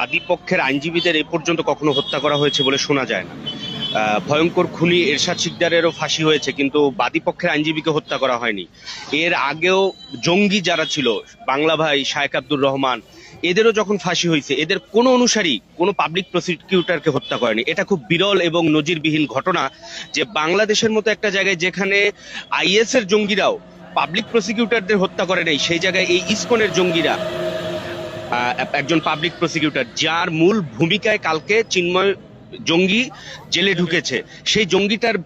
আদিপক্ষের আইনজীবীদের এ পর্যন্ত কখনো হত্যা করা হয়েছে বলে শোনা যায় না। ভয়ঙ্কর খুনি এরশাদ শিকদারেরও ফাঁসি হয়েছে, কিন্তু বাদীপক্ষের আইনজীবীকে হত্যা করা হয়নি। এর আগেও জঙ্গি যারা ছিল, বাংলা ভাই, শায়েখ আব্দুর রহমান, এদেরও যখন ফাঁসি হয়েছে, এদের কোনো অনুসারী কোনো পাবলিক প্রসিকিউটরকে হত্যা করেনি। এটা খুব বিরল এবং নজিরবিহীন ঘটনা যে বাংলাদেশের মতো একটা জায়গায় যেখানে আইএস এর জঙ্গিরাও পাবলিক প্রসিকিউটরদের হত্যা করে নেই, সেই জায়গায় এই ইসকনের জঙ্গিরা একজন পাবলিক প্রসিকিউটর, যার মূল ভূমিকায় কালকে চিন্ময় জঙ্গি জেলে ঢুকেছে, সেই জঙ্গিটার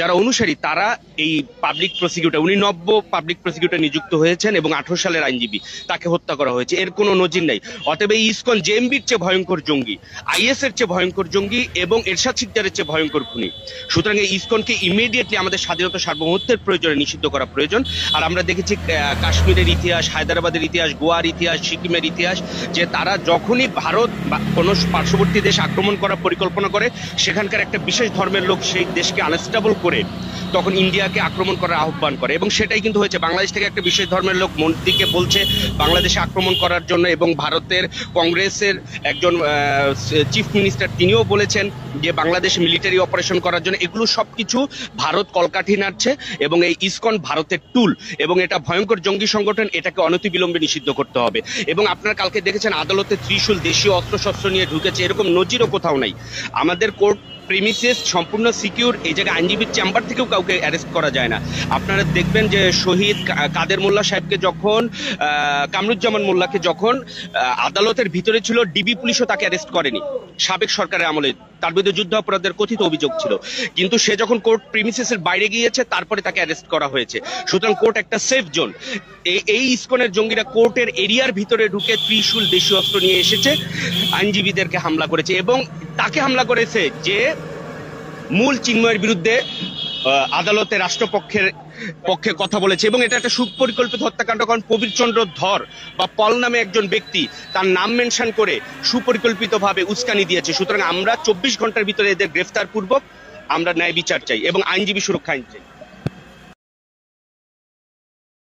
যারা অনুসারী তারা এই পাবলিক প্রসিকিউটর, উনি নব্য পাবলিক প্রসিকিউটর নিযুক্ত হয়েছেন এবং 18 সালের আইনজীবী, তাকে হত্যা করা হয়েছে। এর কোনো নজির নাই। অতএব এই ইসকন জেএমবির চেয়ে ভয়ঙ্কর জঙ্গি, আইএস এর চেয়ে ভয়ঙ্কর জঙ্গি এবং এরশাদ শিকদারের চেয়ে ভয়ঙ্কর খুনি। সুতরাং এই ইসকনকে ইমিডিয়েটলি আমাদের স্বাধীনতা সার্বভৌমত্বের প্রয়োজনে নিষিদ্ধ করা প্রয়োজন। আর আমরা দেখেছি কাশ্মীরের ইতিহাস, হায়দ্রাবাদের ইতিহাস, গোয়ার ইতিহাস, সিকিমের ইতিহাস, যে তারা যখনই ভারত বা কোনো পার্শ্ববর্তী দেশ আক্রমণ করার পরিকল্পনা করে, সেখানকার একটা বিশেষ ধর্মের লোক সেই দেশকে আনস্টেবল করে তখন ইন্ডিয়াকে আক্রমণ করার আহ্বান করে, এবং সেটাই কিন্তু হয়েছে। বাংলাদেশ থেকে একটা বিশেষ ধর্মের লোক মোদিকে বলছে বাংলাদেশে আক্রমণ করার জন্য, এবং ভারতের কংগ্রেসের একজন চিফ মিনিস্টার তিনিও বলেছেন যে বাংলাদেশ মিলিটারি অপারেশন করার জন্য। এগুলো সবকিছু ভারত কলকাঠি নাড়ছে, এবং এই ইসকন ভারতের টুল, এবং এটা ভয়ঙ্কর জঙ্গি সংগঠন। এটাকে অনতিবিলম্বে নিষিদ্ধ করতে হবে। এবং আপনারা কালকে দেখেছেন আদালতে ত্রিশূল, দেশীয় অস্ত্রশস্ত্র নিয়ে ঢুকেছে, এরকম নজিরও কোথাও নাই। আমাদের কোর্ট প্রিমিসেস সম্পূর্ণ সিকিউর, এই জায়গায় আইনজীবীর চেম্বার থেকেও কাউকে অ্যারেস্ট করা যায় না। আপনারা দেখবেন যে শহীদ কাদের মোল্লা সাহেবকে যখন, কামরুজ্জামান মোল্লাকে যখন আদালতের ভিতরে ছিল, ডিবি পুলিশও তাকে অ্যারেস্ট করেনি সাবেক সরকারের আমলে। তার বিরুদ্ধে যুদ্ধ অপরাধের কথিত অভিযোগ ছিল, কিন্তু সে যখন কোর্ট প্রিমিসেসের বাইরে গিয়েছে তারপরে তাকে অ্যারেস্ট করা হয়েছে। সুতরাং কোর্ট একটা সেফ জোন। এই ইসকনের জঙ্গিরা কোর্টের এরিয়ার ভিতরে ঢুকে ত্রিশূল, দেশীয় অস্ত্র নিয়ে এসেছে, আইনজীবীদেরকে হামলা করেছে, এবং তাকে হামলা করেছে যে মূল চিন্ময়ের বিরুদ্ধে আদালতে রাষ্ট্রপক্ষের পক্ষে কথা বলেছে। এবং এটা একটা সুপরিকল্পিত হত্যাকাণ্ড, কারণ প্রবীর চন্দ্র ধর বা পল নামে একজন ব্যক্তি তার নাম মেনশন করে সুপরিকল্পিতভাবে উস্কানি দিয়েছে। সুতরাং আমরা 24 ঘন্টার ভিতরে এদের গ্রেফতার পূর্বক আমরা ন্যায় বিচার চাই এবং আইনজীবী সুরক্ষা আইন চাই।